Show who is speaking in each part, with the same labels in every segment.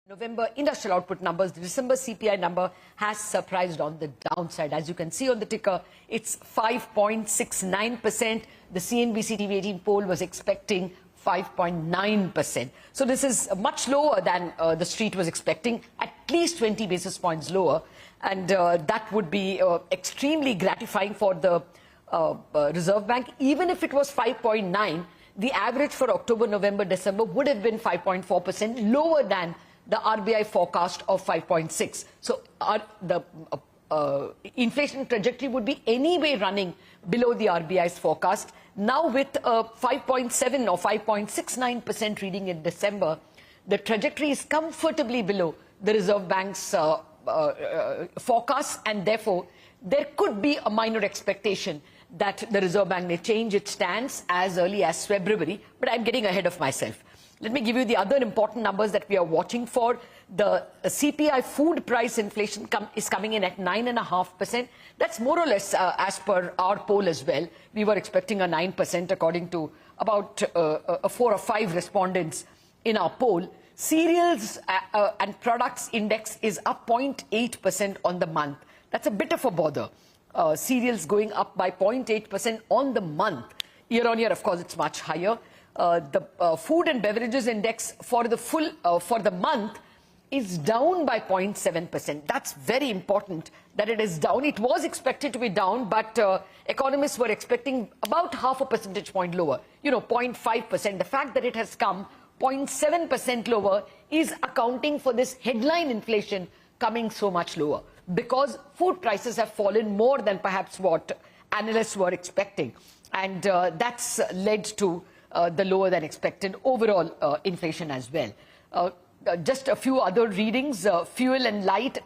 Speaker 1: November industrial output numbers, the December CPI number has surprised on the downside. As you can see on the ticker, it's 5.69%. The CNBC-TV18 poll was expecting 5.9%. So this is much lower than the street was expecting, at least 20 basis points lower. And that would be extremely gratifying for the Reserve Bank. Even if it was 5.9, the average for October, November, December would have been 5.4%, lower than the RBI forecast of 5.6. So the inflation trajectory would be anyway running below the RBI's forecast. Now with 5.7 or 5.69% reading in December, the trajectory is comfortably below the Reserve Bank's forecast, and therefore there could be a minor expectation that the Reserve Bank may change its stance as early as February, but I'm getting ahead of myself. Let me give you the other important numbers that we are watching for. The CPI food price inflation is coming in at 9.5%. That's more or less as per our poll as well. We were expecting a 9% according to about 4 or 5 respondents in our poll. Cereals and products index is up 0.8% on the month. That's a bit of a bother. Cereals going up by 0.8% on the month. Year on year, of course, it's much higher. The food and beverages index for the month is down by 0.7%. That's very important that it is down. It was expected to be down, but economists were expecting about half a percentage point lower, 0.5%. The fact that it has come 0.7% lower is accounting for this headline inflation coming so much lower, because food prices have fallen more than perhaps what analysts were expecting. And that's led to the lower than expected overall inflation as well. Just a few other readings. Fuel and light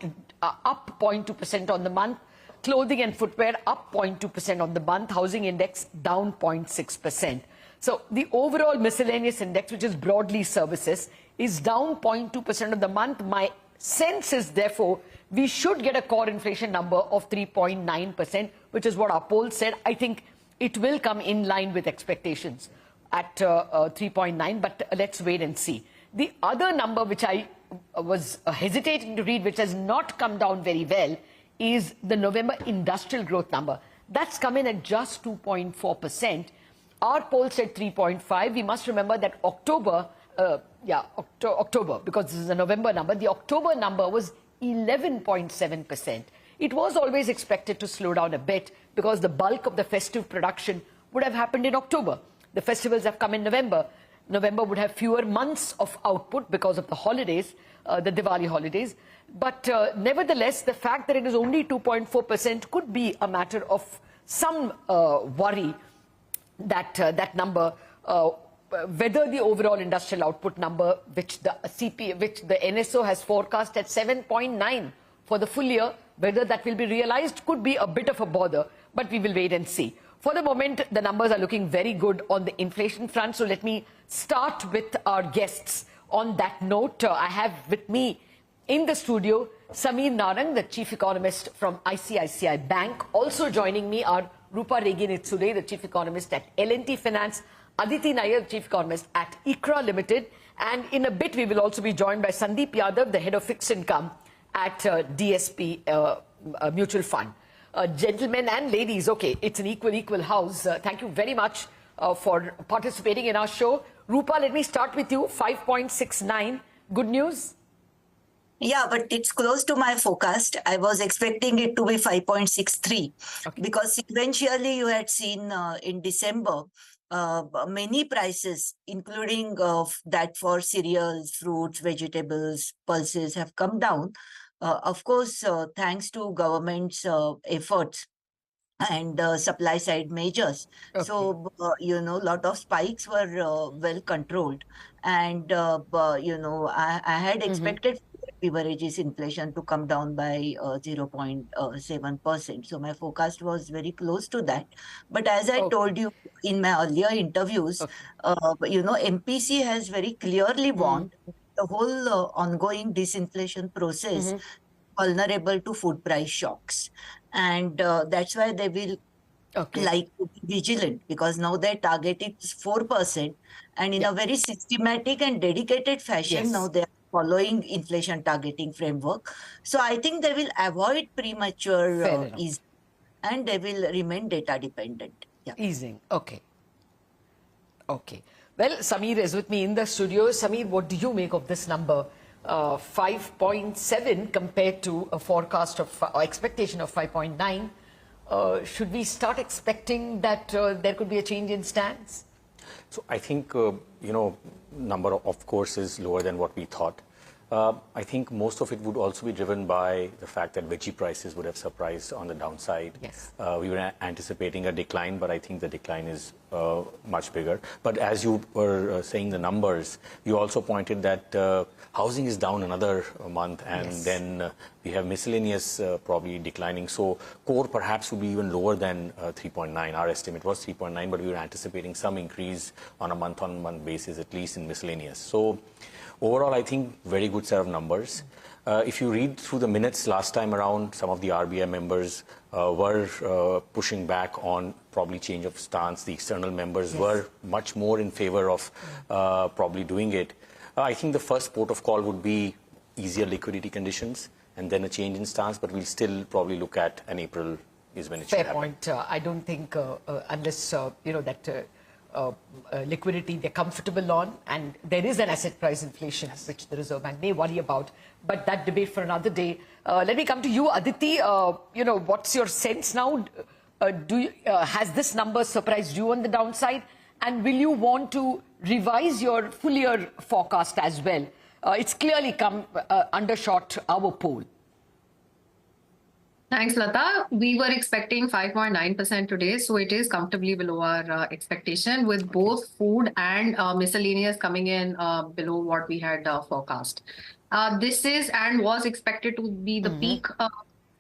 Speaker 1: up 0.2% on the month. Clothing and footwear up 0.2% on the month. Housing index down 0.6%. So the overall miscellaneous index, which is broadly services, is down 0.2% of the month. My sense is, therefore, we should get a core inflation number of 3.9%, which is what our poll said. I think it will come in line with expectations at 3.9, but let's wait and see. The other number which I was hesitating to read, which has not come down very well, is the November industrial growth number. That's come in at just 2.4%. Our poll said 3.5. We must remember that October, because this is a November number, the October number was 11.7%. It was always expected to slow down a bit because the bulk of the festive production would have happened in October. The festivals have come in November. November would have fewer months of output because of the holidays, the Diwali holidays. But nevertheless, the fact that it is only 2.4% could be a matter of some worry that that number, whether the overall industrial output number, which the NSO has forecast at 7.9 for the full year, whether that will be realized could be a bit of a bother, but we will wait and see. For the moment, the numbers are looking very good on the inflation front. So let me start with our guests on that note. I have with me in the studio Narang, the chief economist from ICICI Bank. Also joining me are Rupa, Rege, Nitsure, the chief economist at L&T Finance, Aditi, Nayar, chief economist at ICRA Limited. And in a bit, we will also be joined by Sandeep, Yadav, the head of fixed income at DSP Mutual Fund. Gentlemen and ladies, okay, it's an equal house. Thank you very much for participating in our show. Rupa, let me start with you. 5.69. Good news?
Speaker 2: Yeah, but it's close to my forecast. I was expecting it to be 5.63 because sequentially you had seen in December many prices, including that for cereals, fruits, vegetables, pulses have come down. Of course, thanks to government's efforts and supply side measures. Okay. So, lot of spikes were well controlled. And, I had expected beverages inflation to come down by 0.7%. So my forecast was very close to that. But as I told you in my earlier interviews, MPC has very clearly warned the whole ongoing disinflation process vulnerable to food price shocks. And that's why they will like to be vigilant, because now their target is 4%. And in a very systematic and dedicated fashion, now they are following inflation targeting framework. So I think they will avoid premature
Speaker 1: Fair enough.
Speaker 2: easing and they will remain data dependent. Yeah.
Speaker 1: Easing. Okay. Okay. Well, Sameer is with me in the studio. Sameer, what do you make of this number? 5.7 compared to a forecast of expectation of 5.9. Should we start expecting that there could be a change in stance?
Speaker 3: So I think, number of course is lower than what we thought. I think most of it would also be driven by the fact that veggie prices would have surprised on the downside.
Speaker 1: Yes.
Speaker 3: We were anticipating a decline, but I think the decline is much bigger. But as you were saying the numbers, you also pointed that housing is down another month, and
Speaker 1: Yes.
Speaker 3: then we have miscellaneous probably declining. So core perhaps would be even lower than 3.9. Our estimate was 3.9, but we were anticipating some increase on a month-on-month basis, at least in miscellaneous. So overall, I think very good set of numbers. If you read through the minutes last time around, some of the RBI members were pushing back on probably change of stance. The external members
Speaker 1: Yes.
Speaker 3: were much more in favor of probably doing it. I think the first port of call would be easier liquidity conditions and then a change in stance, but we'll still probably look at an April is when it should
Speaker 1: Fair
Speaker 3: happen.
Speaker 1: point. I don't think unless that liquidity they're comfortable on, and there is an asset price inflation which the Reserve Bank may worry about, but that debate for another day. Let me come to you, Aditi. What's your sense now? Has this number surprised you on the downside, and will you want to revise your full year forecast as well? It's clearly come undershot our poll.
Speaker 4: Thanks, Latha. We were expecting 5.9% today, so it is comfortably below our expectation, with both food and miscellaneous coming in below what we had forecast. This is and was expected to be the peak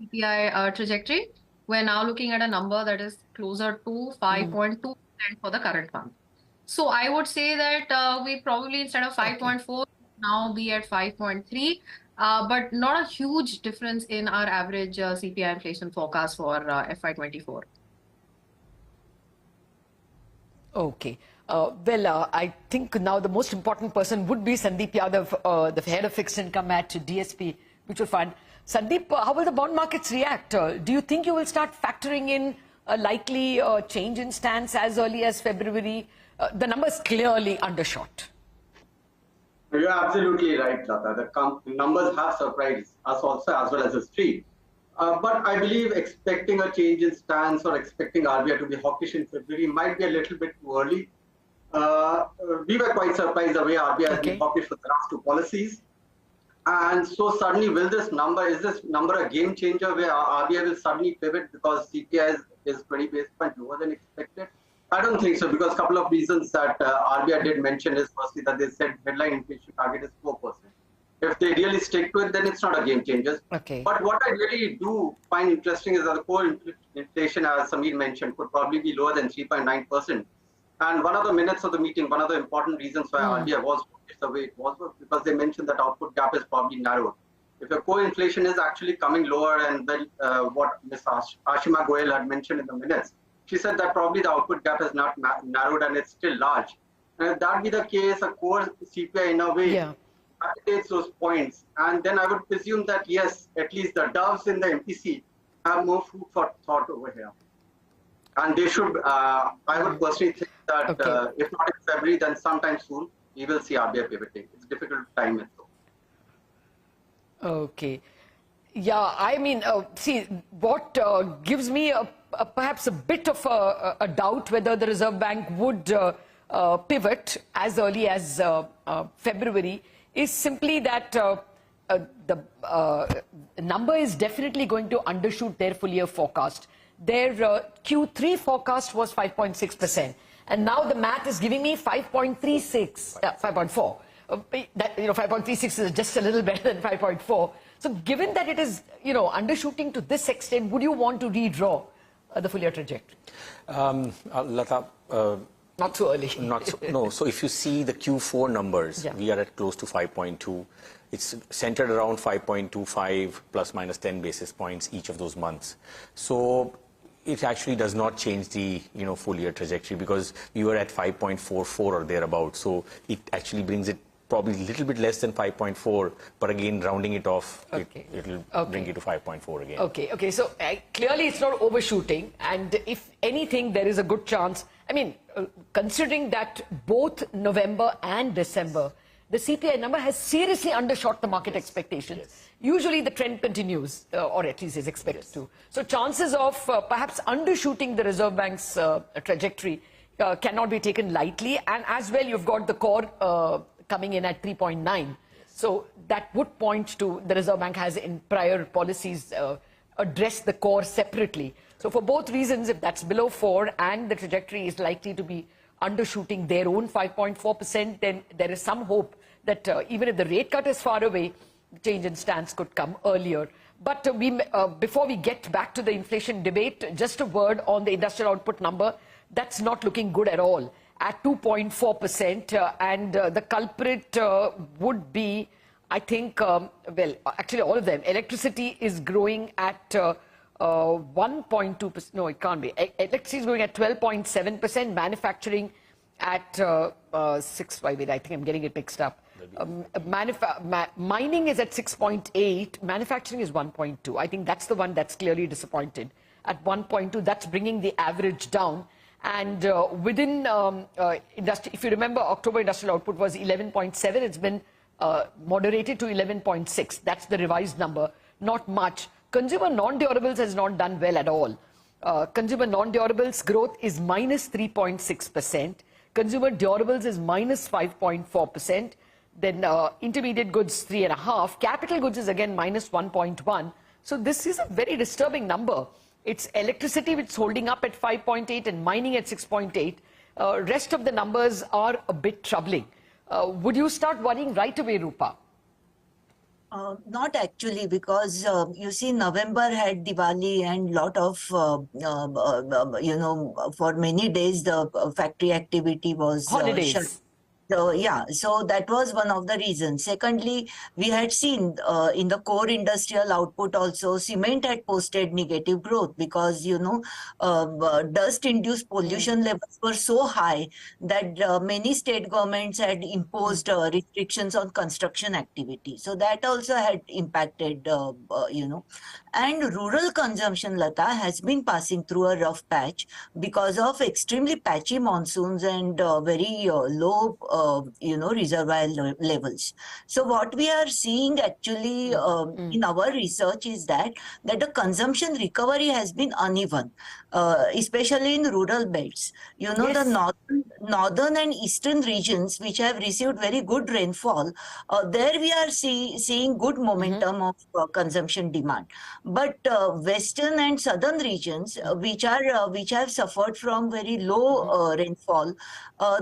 Speaker 4: CPI trajectory. We're now looking at a number that is closer to 5.2% for the current month. So I would say that we probably, instead of 5.4, now be at 5.3. But not a huge difference in our average CPI inflation forecast for FY24.
Speaker 1: Okay. I think now the most important person would be Sandeep Yadav, the head of fixed income at DSP Mutual Fund. Sandeep, how will the bond markets react? Do you think you will start factoring in a likely change in stance as early as February? The number is clearly undershot.
Speaker 5: You're absolutely right, Latha. The numbers have surprised us also, as well as the street. But I believe expecting a change in stance or expecting RBI to be hawkish in February might be a little bit too early. We were quite surprised the way RBI has been hawkish for the last two policies. And so suddenly, is this number a game changer where RBI will suddenly pivot because CPI is 20 basis points lower than expected? I don't think so, because a couple of reasons that RBI did mention is firstly that they said headline inflation target is 4%. If they really stick to it, then it's not a game changer.
Speaker 1: Okay.
Speaker 5: But what I really do find interesting is that the core inflation, as Sameer mentioned, could probably be lower than 3.9%. And one of the minutes of the meeting, one of the important reasons why RBI was the way it was because they mentioned that output gap is probably narrowed. If your core inflation is actually coming lower, and then what Ms. Ashima Goel had mentioned in the minutes, she said that probably the output gap has not narrowed and it's still large. And if that be the case, a core CPI in a way validates those points. And then I would presume that, yes, at least the doves in the MPC have more food for thought over here. And they should, I would personally think that if not in February, then sometime soon, we will see RBI pivoting. It's difficult to time it though.
Speaker 1: Okay. Yeah, I mean, see, what gives me perhaps a bit of a doubt whether the Reserve Bank would pivot as early as February is simply that the number is definitely going to undershoot their full year forecast. Their Q3 forecast was 5.6%, and now the math is giving me 5.36, 5.4. 5.36 is just a little better than 5.4. So given that it is, undershooting to this extent, would you want to redraw the full year trajectory?
Speaker 3: Latha,
Speaker 1: not so early.
Speaker 3: No. So if you see the Q4 numbers, we are at close to 5.2. It's centered around 5.25 plus minus 10 basis points each of those months. So it actually does not change the full year trajectory, because we were at 5.44 or thereabouts. So it actually brings it probably a little bit less than 5.4, but again, rounding it off,
Speaker 1: Okay.
Speaker 3: it'll
Speaker 1: Okay.
Speaker 3: bring it to 5.4 again.
Speaker 1: Okay. So clearly it's not overshooting. And if anything, there is a good chance. I mean, considering that both November and December, the CPI number has seriously undershot the market expectations.
Speaker 3: Yes.
Speaker 1: Usually the trend continues, or at least is expected to. So chances of perhaps undershooting the Reserve Bank's trajectory cannot be taken lightly. And as well, you've got the core coming in at 3.9. So that would point to the Reserve Bank has in prior policies addressed the core separately. So for both reasons, if that's below 4 and the trajectory is likely to be undershooting their own 5.4%, then there is some hope that even if the rate cut is far away, the change in stance could come earlier. But before we get back to the inflation debate, just a word on the industrial output number. That's not looking good at all, at 2.4%. And the culprit would be, I think, well, actually all of them. Electricity is growing at 1.2%. No, it can't be. Electricity is growing at 12.7%. Manufacturing at 6. Wait, I think I'm getting it mixed up. Mining is at 6.8. Manufacturing is 1.2. I think that's the one that's clearly disappointed. At 1.2, that's bringing the average down. And within industry, if you remember, October industrial output was 11.7. It's been moderated to 11.6. That's the revised number. Not much. Consumer non-durables has not done well at all. Consumer non-durables growth is minus 3.6%. Consumer durables is minus 5.4%. Then intermediate goods 3.5%. Capital goods is again minus 1.1%. So this is a very disturbing number. It's electricity which is holding up at 5.8 and mining at 6.8. Rest of the numbers are a bit troubling. Would you start worrying right away, Rupa?
Speaker 2: Not actually, because you see, November had Diwali and lot of, for many days the factory activity was
Speaker 1: Holidays.
Speaker 2: shut. So yeah, so that was one of the reasons. Secondly, we had seen in the core industrial output also, cement had posted negative growth because, dust-induced pollution levels were so high that many state governments had imposed restrictions on construction activity. So that also had impacted, And rural consumption, Latha, has been passing through a rough patch because of extremely patchy monsoons and very low reservoir levels. So what we are seeing actually in our research is that the consumption recovery has been uneven, especially in rural belts.
Speaker 1: Yes.
Speaker 2: The northern and eastern regions which have received very good rainfall, there we are seeing good momentum of consumption demand. But western and southern regions, which have suffered from very low rainfall,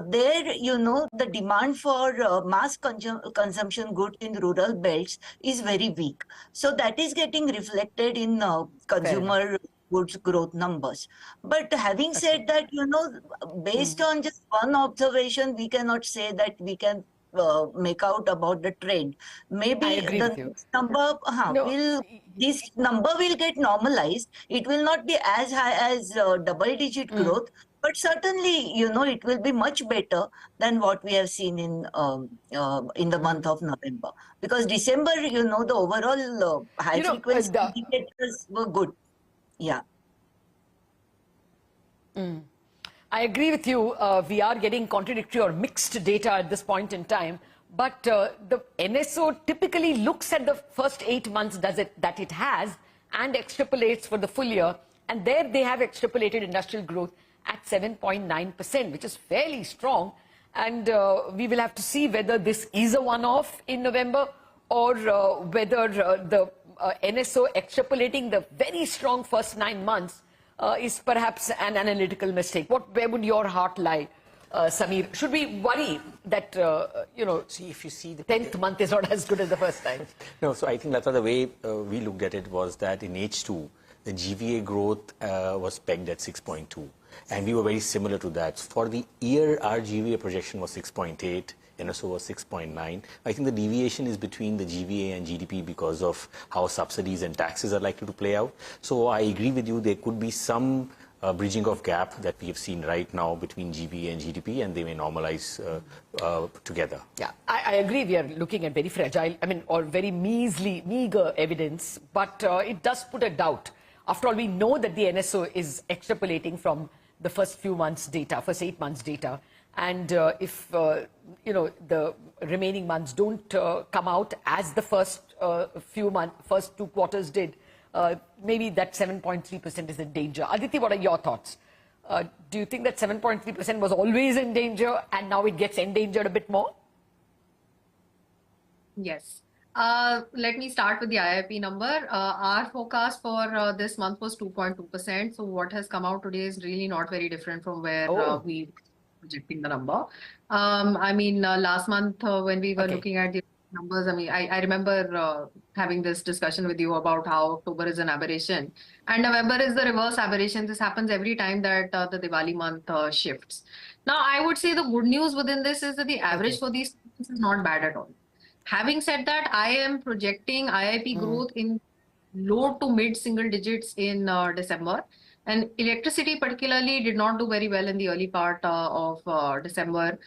Speaker 2: there the demand for mass consumption goods in rural belts is very weak. So that is getting reflected in consumer goods growth numbers. But having said that, based on just one observation, we cannot say that we can make out about the trend. Maybe this number will get normalized. It will not be as high as double-digit growth, but certainly, it will be much better than what we have seen in the month of November. Because December, the overall high-frequency indicators were good. Yeah.
Speaker 1: I agree with you. We are getting contradictory or mixed data at this point in time. But the NSO typically looks at the first 8 months that it has and extrapolates for the full year. And there they have extrapolated industrial growth at 7.9%, which is fairly strong. And we will have to see whether this is a one-off in November or whether the NSO extrapolating the very strong first 9 months is perhaps an analytical mistake. Where would your heart lie, Sameer? Should we worry that,
Speaker 3: See, if you see the
Speaker 1: 10th month is not as good as the first time?
Speaker 3: No, so I think, Latha, the way we looked at it was that in H2, the GVA growth was pegged at 6.2. And we were very similar to that. For the year, our GVA projection was 6.8. NSO was 6.9. I think the deviation is between the GVA and GDP because of how subsidies and taxes are likely to play out. So I agree with you, there could be some bridging of gap that we have seen right now between GB and GDP, and they may normalize together.
Speaker 1: Yeah, I agree. We are looking at very fragile, or very meager evidence, but it does put a doubt. After all, we know that the NSO is extrapolating from the first few months' data, first 8 months' data, and if the remaining months don't come out as the first first 2 quarters did, maybe that 7.3% is in danger. Aditi, what are your thoughts? Do you think that 7.3% was always in danger and now it gets endangered a bit more?
Speaker 4: Yes. Let me start with the IIP number. Our forecast for this month was 2.2%. So what has come out today is really not very different from where we were projecting the number. Last month when we were looking at the numbers, I remember having this discussion with you about how October is an aberration and November is the reverse aberration. This happens every time that the Diwali month shifts. Now, I would say the good news within this is that the average for these months is not bad at all. Having said that, I am projecting IIP growth in low to mid single digits in December. And electricity particularly did not do very well in the early part of December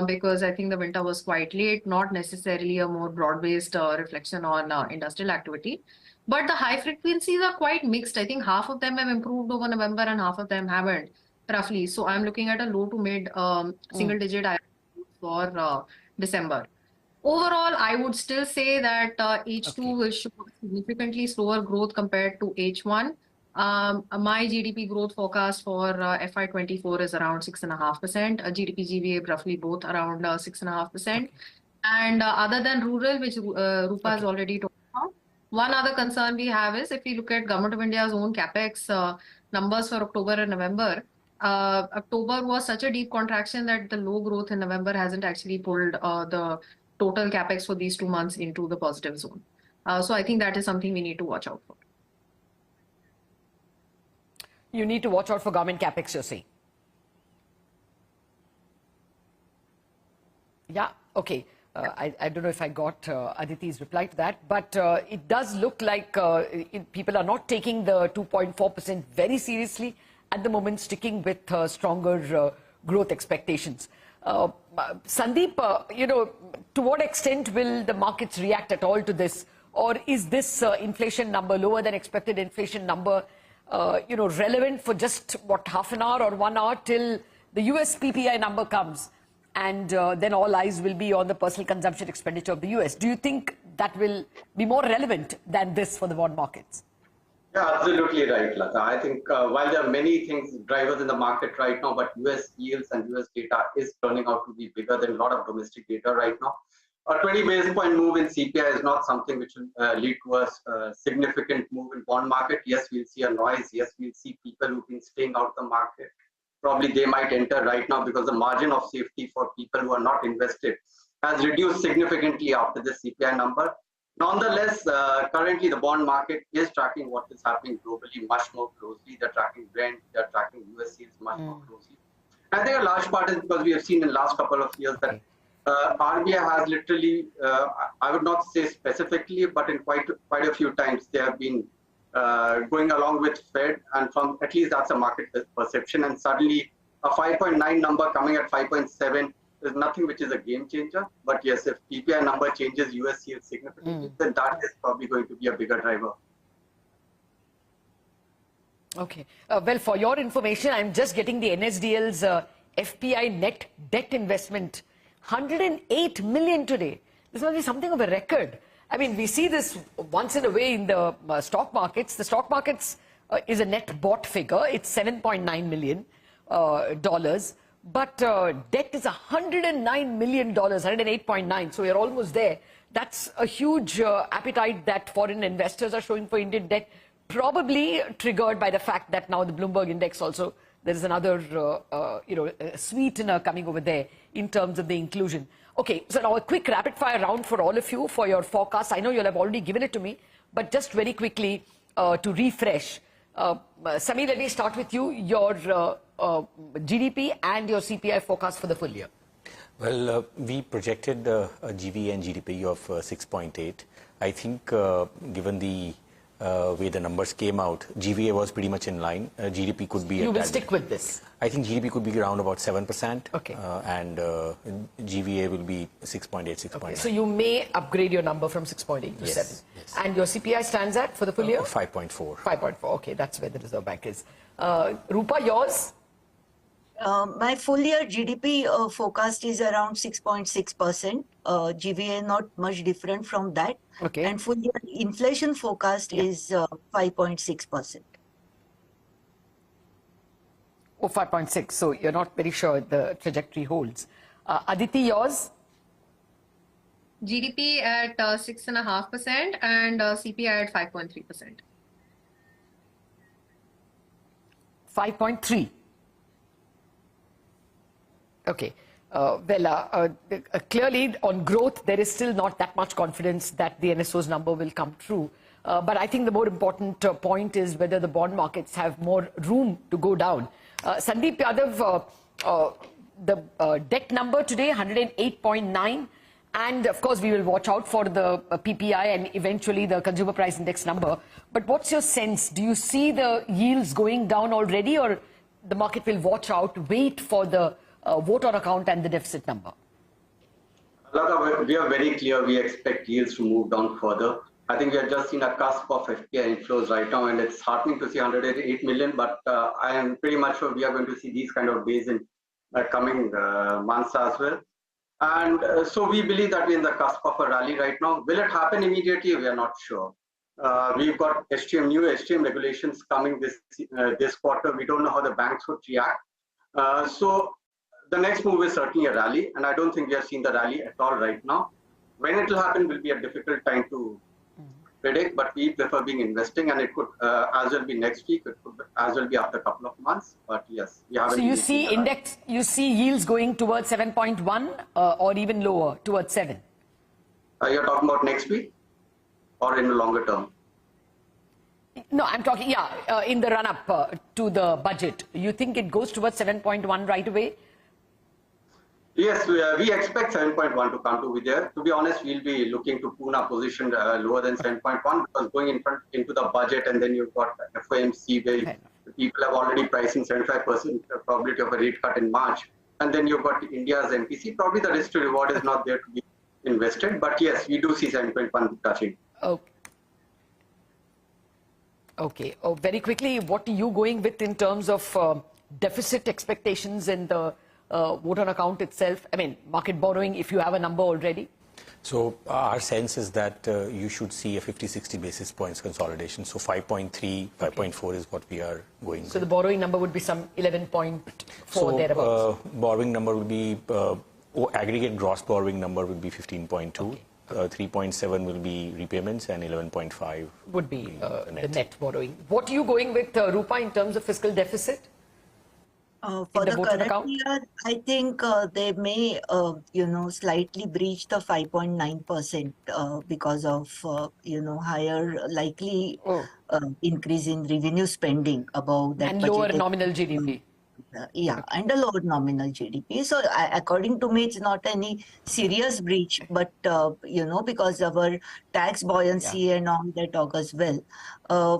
Speaker 4: because I think the winter was quite late, not necessarily a more broad-based reflection on industrial activity. But the high frequencies are quite mixed. I think half of them have improved over November and half of them haven't, roughly. So I'm looking at a low to mid single digit IIP for December. Overall, I would still say that H2 will show significantly slower growth compared to H1. My GDP growth forecast for FY24 is around 6.5%. GDP GVA roughly both around 6.5%. And other than rural, which Rupa has already talked about, one other concern we have is if we look at Government of India's own capex numbers for October and November, October was such a deep contraction that the low growth in November hasn't actually pulled the total capex for these 2 months into the positive zone. So I think that is something we need to watch out for.
Speaker 1: You need to watch out for government capex, you're saying? Yeah, okay. I don't know if I got Aditi's reply to that, but it does look like people are not taking the 2.4% very seriously at the moment, sticking with stronger growth expectations. Sandeep, to what extent will the markets react at all to this? Or is this inflation number, lower than expected inflation number, relevant for just, half an hour or 1 hour till the US PPI number comes? And then all eyes will be on the personal consumption expenditure of the US. Do you think that will be more relevant than this for the bond markets?
Speaker 5: Yeah, absolutely right, Latha. I think while there are many things, drivers in the market right now, but US yields and US data is turning out to be bigger than a lot of domestic data right now. A 20 basis point move in CPI is not something which will lead to a significant move in bond market. Yes, we'll see a noise. Yes, we'll see people who've been staying out of the market. Probably they might enter right now because the margin of safety for people who are not invested has reduced significantly after the CPI number. Nonetheless, currently the bond market is tracking what is happening globally much more closely. They're tracking Brent, they're tracking US yields much more closely. I think a large part is because we have seen in the last couple of years that RBI has literally, I would not say specifically, but in quite a few times they have been going along with Fed, and from at least that's a market perception. And suddenly a 5.9 number coming at 5.7 is nothing which is a game changer. But yes, if PPI number changes US yields significantly, then that is probably going to be a bigger driver. Okay.
Speaker 1: Well, for your information, I'm just getting the NSDL's FPI net debt investment, 108 million today. This must be something of a record. I mean, we see this once in a way in the stock markets. The stock markets is a net bought figure. It's $7.9 million. But debt is $109 million, 108.9. So we're almost there. That's a huge appetite that foreign investors are showing for Indian debt, probably triggered by the fact that now the Bloomberg index also, there is another, sweetener coming over there in terms of the inclusion. Okay, so now a quick rapid fire round for all of you for your forecast. I know you'll have already given it to me, but just very quickly to refresh. Samir, let me start with you. Your GDP and your CPI forecast for the full year.
Speaker 3: Well, we projected a GV and GDP of 6.8. I think given the way the numbers came out, GVA was pretty much in line. GDP could be...
Speaker 1: You will stick with this?
Speaker 3: I think GDP could be around about 7%.
Speaker 1: Okay.
Speaker 3: And GVA will be 6.8, 6.9.
Speaker 1: Okay. So you may upgrade your number from 6.8 to 7.
Speaker 3: Yes.
Speaker 1: And your CPI stands at for the full year?
Speaker 3: 5.4.
Speaker 1: 5.4. Okay, that's where the Reserve Bank is. Rupa, yours?
Speaker 2: My full year GDP forecast is around 6.6%. GVA not much different from that.
Speaker 1: Okay.
Speaker 2: And full year inflation forecast is 5.6%.
Speaker 1: Oh, 5.6. So you're not very sure the trajectory holds. Aditi, yours?
Speaker 4: GDP at 6.5% and CPI at 5.3%.
Speaker 1: 5.3. Okay. Clearly on growth, there is still not that much confidence that the NSO's number will come true. But I think the more important point is whether the bond markets have more room to go down. Sandeep, Yadav, the debt number today, 108.9. And of course, we will watch out for the PPI and eventually the consumer price index number. But what's your sense? Do you see the yields going down already, or the market will watch out, wait for the vote on account and the deficit number?
Speaker 5: Latha, we are very clear. We expect yields to move down further. I think we have just seen a cusp of FPI inflows right now, and it's heartening to see 108 million. But I am pretty much sure we are going to see these kind of days in coming months as well. And so we believe that we're in the cusp of a rally right now. Will it happen immediately? We are not sure. We've got new STM regulations coming this quarter. We don't know how the banks would react. So the next move is certainly a rally, and I don't think we have seen the rally at all right now. When it will happen will be a difficult time to predict, but we prefer being investing, and it could as well be next week. It could as well be after a couple of months. But yes, we haven't.
Speaker 1: So you see index, you see yields going towards 7.1 or even lower towards 7.
Speaker 5: You're talking about next week, or in the longer term?
Speaker 1: No, I'm talking in the run-up to the budget. You think it goes towards 7.1 right away?
Speaker 5: Yes, we expect 7.1 to come to be there. To be honest, we'll be looking to pull our position lower than 7.1 because going into the budget, and then you've got FOMC where people have already pricing 75% probability of a rate cut in March, and then you've got India's MPC. Probably the risk to reward is not there to be invested, but yes, we do see 7.1 touching.
Speaker 1: Okay. Okay. Oh, very quickly, what are you going with in terms of deficit expectations in the vote on account itself? I mean, market borrowing, if you have a number already?
Speaker 3: So our sense is that you should see a 50-60 basis points consolidation. So 5.3, 5.4 is what we are going with.
Speaker 1: So the borrowing number would be some 11.4 thereabouts.
Speaker 3: Borrowing number would be, aggregate gross borrowing number would be 15.2. Okay. 3.7 will be repayments and 11.5
Speaker 1: would be the net borrowing. What are you going with, Rupa, in terms of fiscal deficit?
Speaker 2: For the current year, I think they may, slightly breach the 5.9% because of, higher likely increase in revenue spending above that.
Speaker 1: And lower nominal GDP.
Speaker 2: And a lower nominal GDP. So according to me, it's not any serious breach, but, because our tax buoyancy and all that augurs well.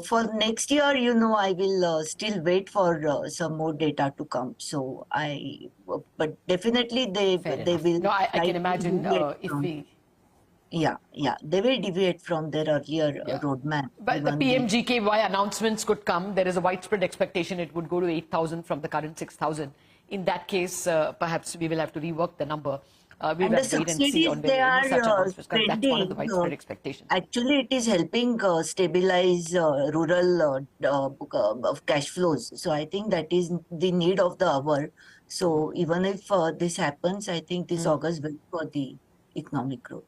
Speaker 2: For next year, I will still wait for some more data to come. So but definitely they will.
Speaker 1: No, I can imagine if we...
Speaker 2: they will deviate from their earlier roadmap.
Speaker 1: But the PMGKY announcements could come. There is a widespread expectation it would go to 8,000 from the current 6,000. In that case, perhaps we will have to rework the number. We'll have to wait and see on whether such announcements come. That's one of the widespread expectations.
Speaker 2: Actually, it is helping stabilize rural cash flows. So I think that is the need of the hour. So even if this happens, I think this augurs well for the economic growth.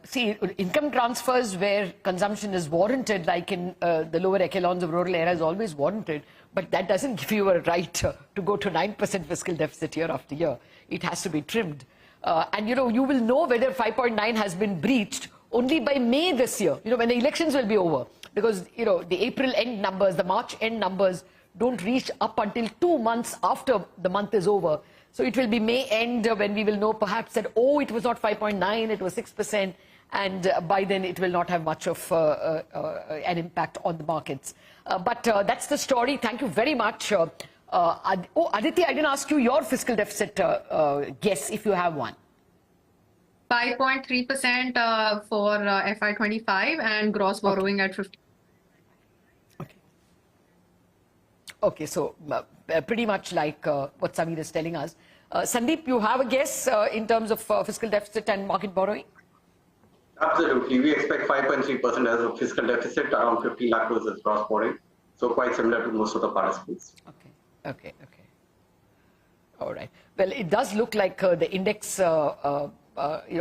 Speaker 1: See, income transfers where consumption is warranted, like in the lower echelons of rural areas, always warranted, but that doesn't give you a right to go to 9% fiscal deficit year after year. It has to be trimmed. And, you will know whether 5.9 has been breached only by May this year, when the elections will be over. Because, the April end numbers, the March end numbers don't reach up until 2 months after the month is over. So it will be May end when we will know perhaps that, it was not 5.9, it was 6%. and by then it will not have much of an impact on the markets. But that's the story. Thank you very much. Aditi, I didn't ask you your fiscal deficit guess, if you have one.
Speaker 4: 5.3% for FY25 and gross borrowing at 50.
Speaker 1: Okay, so pretty much like what Sameer is telling us. Sandeep, you have a guess in terms of fiscal deficit and market borrowing?
Speaker 5: Absolutely. We expect 5.3% as a fiscal deficit, around 50 lakh crores as gross borrowing. So quite similar to most of the participants.
Speaker 1: Okay. All right. Well, it does look like the index,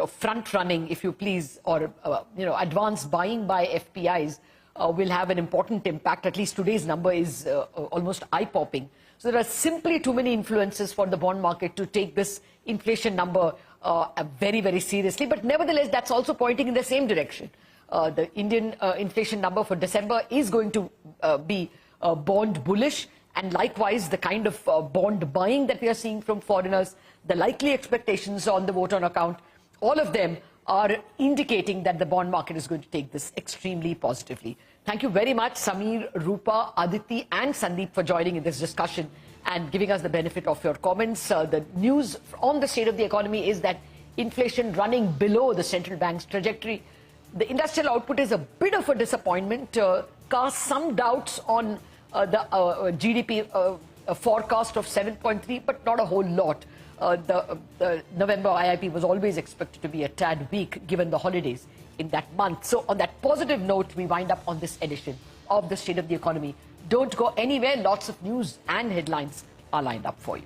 Speaker 1: front running, if you please, or, advanced buying by FPIs will have an important impact. At least today's number is almost eye-popping. So there are simply too many influences for the bond market to take this inflation number very, very seriously. But nevertheless, that's also pointing in the same direction. The Indian inflation number for December is going to be bond bullish. And likewise, the kind of bond buying that we are seeing from foreigners, the likely expectations on the vote on account, all of them are indicating that the bond market is going to take this extremely positively. Thank you very much, Sameer, Rupa, Aditi and Sandeep for joining in this discussion and giving us the benefit of your comments. The news on the state of the economy is that inflation running below the central bank's trajectory. The industrial output is a bit of a disappointment, casts some doubts on the GDP forecast of 7.3, but not a whole lot. The November IIP was always expected to be a tad weak given the holidays in that month. So on that positive note, we wind up on this edition of the State of the Economy. Don't go anywhere. Lots of news and headlines are lined up for you.